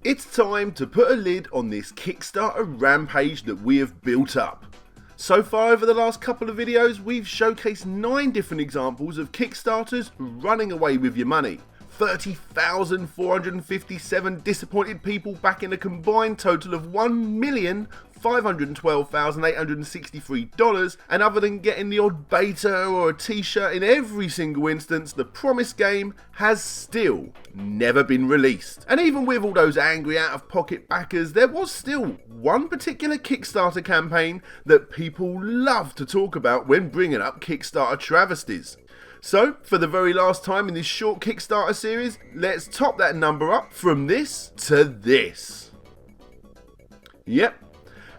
It's time to put a lid on this Kickstarter rampage that we have built up. So far over the last couple of videos, we've showcased 9 different examples of Kickstarters running away with your money. 30,457 disappointed people back in a combined total of $1,512,863, and other than getting the odd beta or a t-shirt in every single instance, the promised game has still never been released. And even with all those angry out-of-pocket backers, there was still one particular Kickstarter campaign that people love to talk about when bringing up Kickstarter travesties. So, for the very last time in this short Kickstarter series, let's top that number up from this to this. Yep,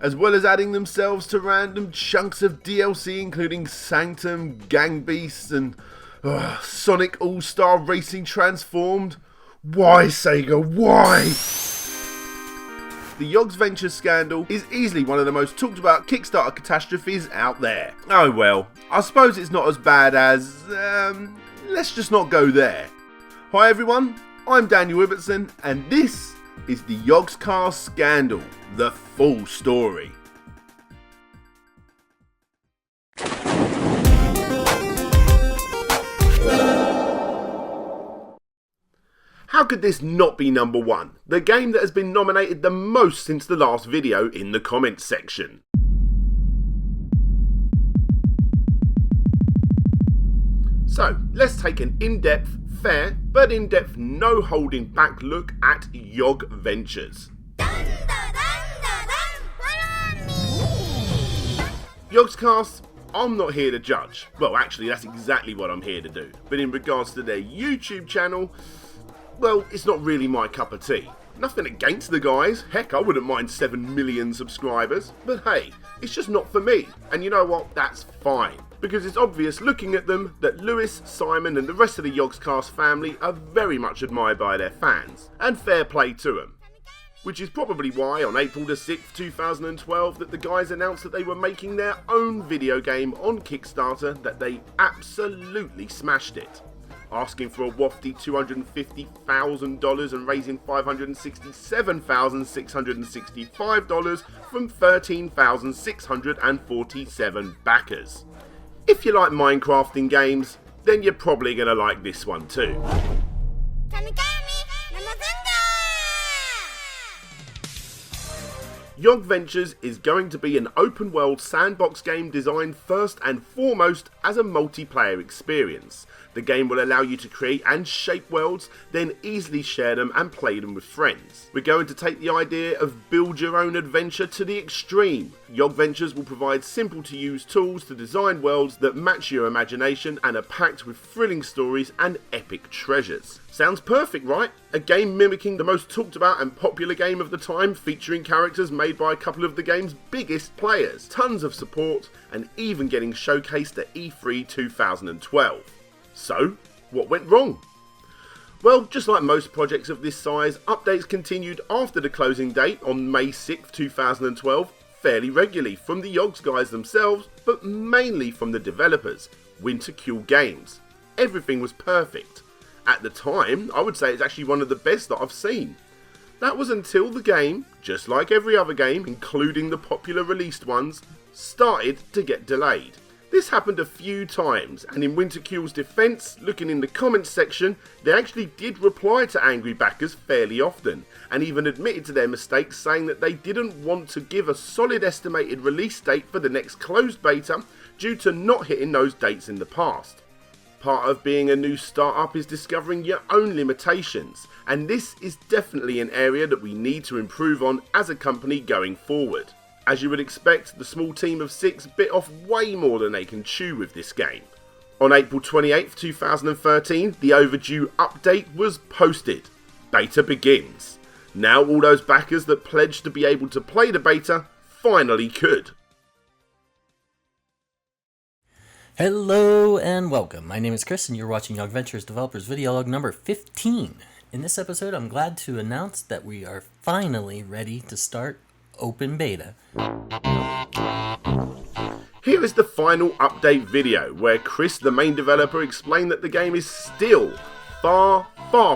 as well as adding themselves to random chunks of DLC including Sanctum, Gang Beasts and Sonic All-Star Racing Transformed. Why, Sega, why? The Yogventures scandal is easily one of the most talked about Kickstarter catastrophes out there. Oh well, I suppose it's not as bad as, let's just not go there. Hi everyone, I'm Daniel Ibbotson and this is the Yogscast scandal, the full story. How could this not be number 1? The game that has been nominated the most since the last video in the comments section. So, let's take an in-depth, fair, but in-depth, no holding back look at Yogventures. Yogscast, I'm not here to judge. Well, actually, that's exactly what I'm here to do. But in regards to their YouTube channel, well, it's not really my cup of tea. Nothing against the guys, heck, I wouldn't mind 7 million subscribers, but hey, it's just not for me. And you know what, that's fine. Because it's obvious looking at them that Lewis, Simon and the rest of the Yogscast family are very much admired by their fans, and fair play to them. Which is probably why on April the 6th, 2012 that the guys announced that they were making their own video game on Kickstarter, that they absolutely smashed it. Asking for a wafty $250,000 and raising $567,665 from 13,647 backers. If you like Minecrafting games, then you're probably going to like this one too. Yogventures is going to be an open world sandbox game designed first and foremost as a multiplayer experience. The game will allow you to create and shape worlds, then easily share them and play them with friends. We're going to take the idea of build your own adventure to the extreme. Yogventures will provide simple to use tools to design worlds that match your imagination and are packed with thrilling stories and epic treasures. Sounds perfect, right? A game mimicking the most talked about and popular game of the time, featuring characters made by a couple of the game's biggest players, tons of support, and even getting showcased at E3 2012. So, what went wrong? Well, just like most projects of this size, updates continued after the closing date on May 6, 2012, fairly regularly from the Yogs guys themselves, but mainly from the developers, Wintercule Games. Everything was perfect. At the time, I would say it's actually one of the best that I've seen. That was until the game, just like every other game, including the popular released ones, started to get delayed. This happened a few times, and in Wintercule's defence, looking in the comments section, they actually did reply to angry backers fairly often, and even admitted to their mistakes, saying that they didn't want to give a solid estimated release date for the next closed beta due to not hitting those dates in the past. Part of being a new startup is discovering your own limitations, and this is definitely an area that we need to improve on as a company going forward. As you would expect, the small team of 6 bit off way more than they can chew with this game. On April 28th, 2013, the overdue update was posted. Beta begins. Now all those backers that pledged to be able to play the beta finally could. Hello and welcome. My name is Chris and you're watching Yogventures Developers video log number 15. In this episode, I'm glad to announce that we are finally ready to start open beta. Here is the final update video, where Chris, the main developer, explained that the game is still far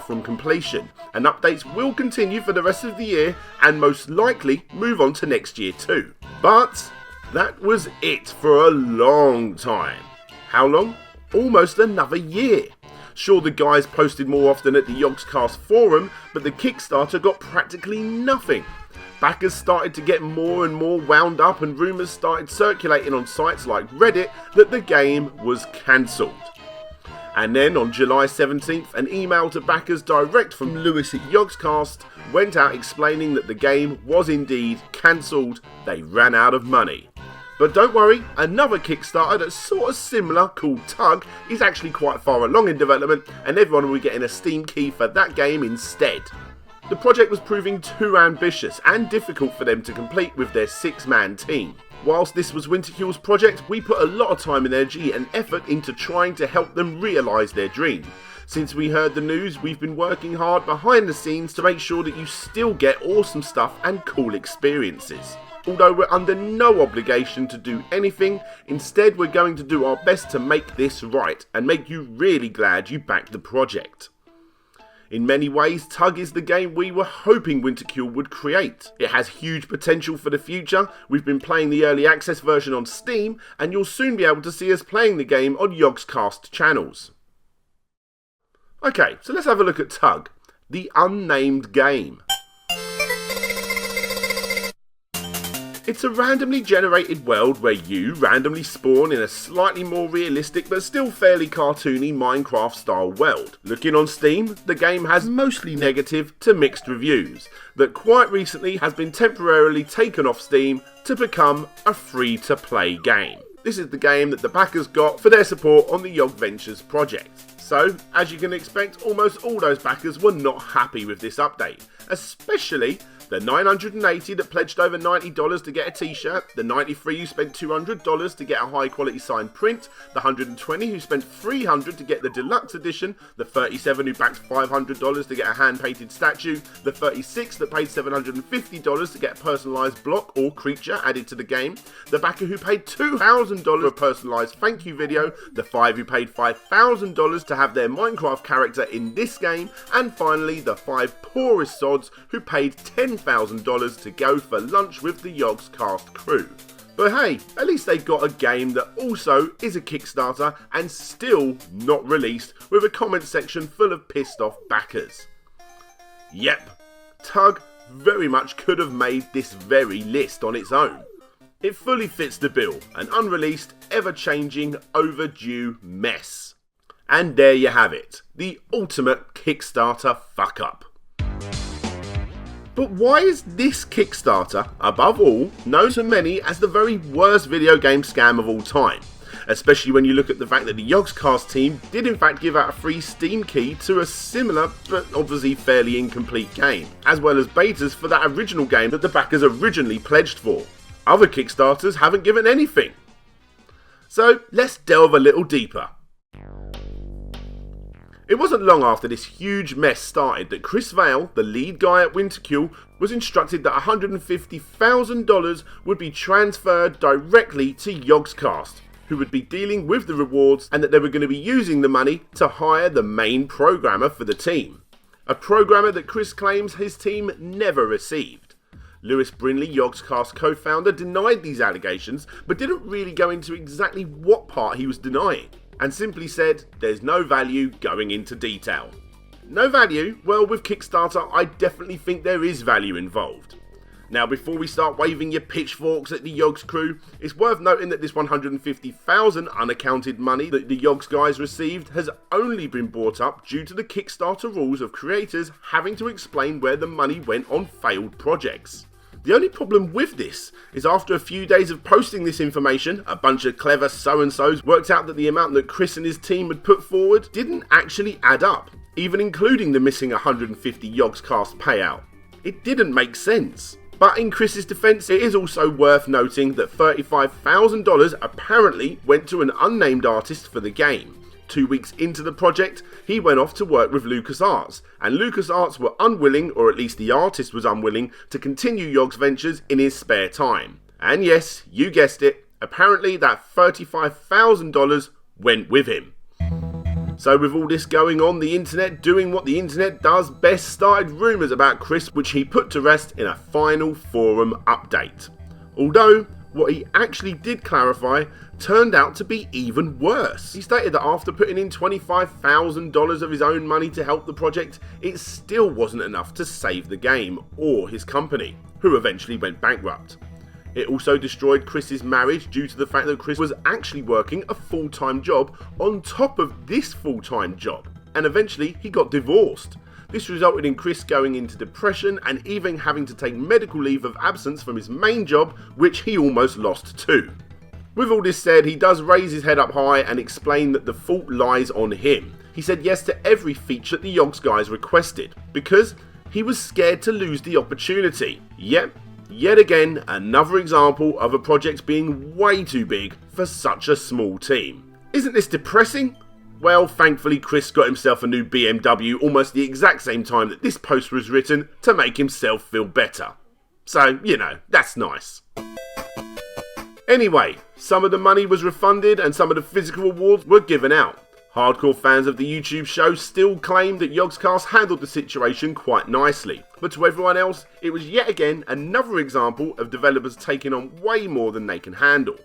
from completion, and updates will continue for the rest of the year and most likely move on to next year too. But that was it for a long time. How long? Almost another year. Sure, the guys posted more often at the Yogscast forum, but the Kickstarter got practically nothing. Backers started to get more and more wound up, and rumours started circulating on sites like Reddit that the game was cancelled. And then on July 17th, an email to backers direct from Lewis at Yogscast went out explaining that the game was indeed cancelled. They ran out of money. But don't worry, another Kickstarter that's sort of similar, called Tug, is actually quite far along in development, and everyone will be getting a Steam key for that game instead. The project was proving too ambitious and difficult for them to complete with their 6-man team. Whilst this was Winterkule's project, we put a lot of time and energy and effort into trying to help them realise their dream. Since we heard the news, we've been working hard behind the scenes to make sure that you still get awesome stuff and cool experiences. Although we're under no obligation to do anything, instead we're going to do our best to make this right and make you really glad you backed the project. In many ways, Tug is the game we were hoping Winterkule would create. It has huge potential for the future. We've been playing the early access version on Steam, and you'll soon be able to see us playing the game on Yogscast channels. Okay, so let's have a look at Tug, the unnamed game. It's a randomly generated world where you randomly spawn in a slightly more realistic but still fairly cartoony Minecraft style world. Looking on Steam, the game has mostly negative to mixed reviews that quite recently has been temporarily taken off Steam to become a free-to-play game. This is the game that the backers got for their support on the Yogventures project. So, as you can expect, almost all those backers were not happy with this update, especially the 980 that pledged over $90 to get a t-shirt, the 93 who spent $200 to get a high quality signed print, the 120 who spent $300 to get the deluxe edition, the 37 who backed $500 to get a hand painted statue, the 36 that paid $750 to get a personalised block or creature added to the game, the backer who paid $2,000 for a personalised thank you video, the 5 who paid $5,000 to have their Minecraft character in this game, and finally the 5 poorest sods who paid $10,000 to go for lunch with the Yogscast crew. But hey, at least they got a game that also is a Kickstarter and still not released, with a comment section full of pissed off backers. Yep, Tug very much could have made this very list on its own. It fully fits the bill, an unreleased, ever-changing, overdue mess. And there you have it, the ultimate Kickstarter fuck-up. But why is this Kickstarter, above all, known to many as the very worst video game scam of all time? Especially when you look at the fact that the Yogscast team did in fact give out a free Steam key to a similar, but obviously fairly incomplete game, as well as betas for that original game that the backers originally pledged for. Other Kickstarters haven't given anything. So let's delve a little deeper. It wasn't long after this huge mess started that Chris Vale, the lead guy at Winterkule, was instructed that $150,000 would be transferred directly to Yogscast, who would be dealing with the rewards, and that they were going to be using the money to hire the main programmer for the team. A programmer that Chris claims his team never received. Lewis Brinley, Yogscast co-founder, denied these allegations, but didn't really go into exactly what part he was denying, and simply said there's no value going into detail. No value? Well, with Kickstarter, I definitely think there is value involved. Now, before we start waving your pitchforks at the Yogs crew, it's worth noting that this $150,000 unaccounted money that the Yogs guys received has only been brought up due to the Kickstarter rules of creators having to explain where the money went on failed projects. The only problem with this is after a few days of posting this information, a bunch of clever so-and-sos worked out that the amount that Chris and his team had put forward didn't actually add up, even including the missing 150 Yogscast payout. It didn't make sense. But in Chris's defence, it is also worth noting that $35,000 apparently went to an unnamed artist for the game. 2 weeks into the project, he went off to work with LucasArts, and LucasArts were unwilling, or at least the artist was unwilling, to continue Yogventures in his spare time. And yes, you guessed it, apparently that $35,000 went with him. So with all this going on, the internet doing what the internet does best started rumours about Chris, which he put to rest in a final forum update. Although, what he actually did clarify turned out to be even worse. He stated that after putting in $25,000 of his own money to help the project, it still wasn't enough to save the game or his company, who eventually went bankrupt. It also destroyed Chris's marriage due to the fact that Chris was actually working a full-time job on top of this full-time job, and eventually he got divorced. This resulted in Chris going into depression and even having to take medical leave of absence from his main job, which he almost lost too. With all this said, he does raise his head up high and explain that the fault lies on him. He said yes to every feature the Yogs guys requested, because he was scared to lose the opportunity. Yet again, another example of a project being way too big for such a small team. Isn't this depressing? Well, thankfully Chris got himself a new BMW almost the exact same time that this post was written to make himself feel better. So, that's nice. Anyway, some of the money was refunded and some of the physical awards were given out. Hardcore fans of the YouTube show still claim that Yogscast handled the situation quite nicely, but to everyone else, it was yet again another example of developers taking on way more than they can handle.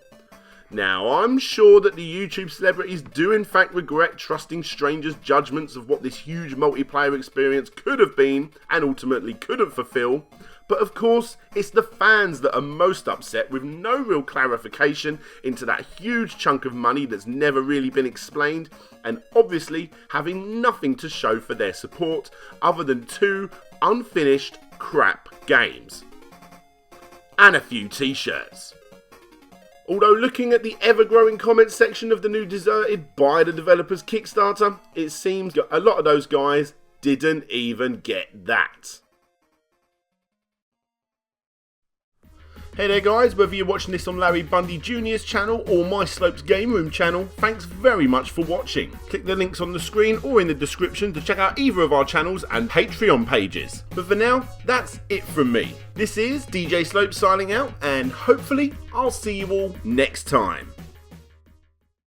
Now, I'm sure that the YouTube celebrities do in fact regret trusting strangers' judgments of what this huge multiplayer experience could have been and ultimately couldn't fulfill, but of course, it's the fans that are most upset with no real clarification into that huge chunk of money that's never really been explained, and obviously having nothing to show for their support other than 2 unfinished crap games. And a few t-shirts. Although looking at the ever-growing comments section of the new Deserted by the developers Kickstarter, it seems a lot of those guys didn't even get that. Hey there guys, whether you're watching this on Larry Bundy Jr.'s channel or My Slopes Game Room channel, thanks very much for watching. Click the links on the screen or in the description to check out either of our channels and Patreon pages. But for now, that's it from me. This is DJ Slopes signing out, and hopefully I'll see you all next time.